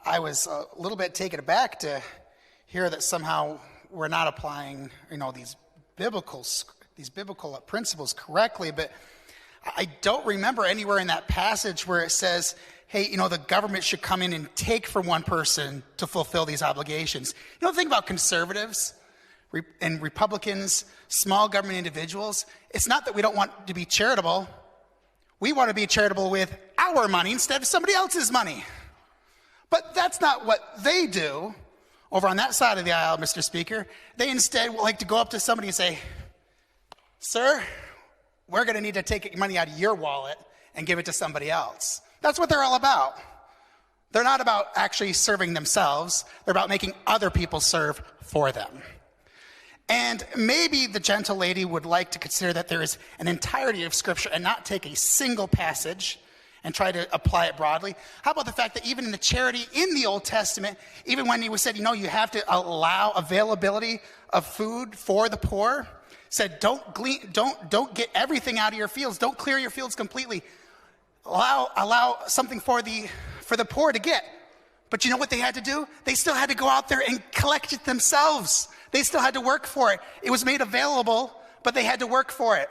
I was a little bit taken aback to hear that somehow we're not applying, these biblical principles correctly. But I don't remember anywhere in that passage where it says, hey, the government should come in and take from one person to fulfill these obligations. Think about conservatives and Republicans, small government individuals. It's not that we don't want to be charitable. We want to be charitable with our money instead of somebody else's money. But that's not what they do over on that side of the aisle, Mr. Speaker. They instead like to go up to somebody and say, sir, we're going to need to take money out of your wallet and give it to somebody else. That's what they're all about. They're not about actually serving themselves. They're about making other people serve for them. And maybe the gentle lady would like to consider that there is an entirety of Scripture and not take a single passage and try to apply it broadly. How about the fact that even in the charity in the Old Testament, even when he was said, you have to allow availability of food for the poor, said don't get everything out of your fields, don't clear your fields completely. Allow something for the poor to get. But you know what they had to do? They still had to go out there and collect it themselves. They still had to work for it. It was made available, but they had to work for it.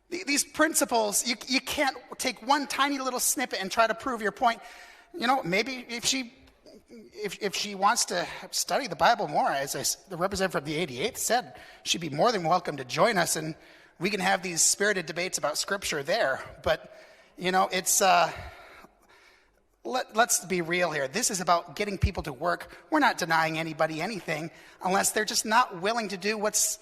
These principles, you can't take one tiny little snippet and try to prove your point. Maybe if she wants to study the Bible more, as the representative from the 88th said, she'd be more than welcome to join us, and we can have these spirited debates about Scripture there. But, it's... Let's be real here. This is about getting people to work. We're not denying anybody anything unless they're just not willing to do what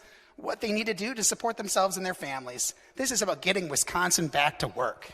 they need to do to support themselves and their families. This is about getting Wisconsin back to work.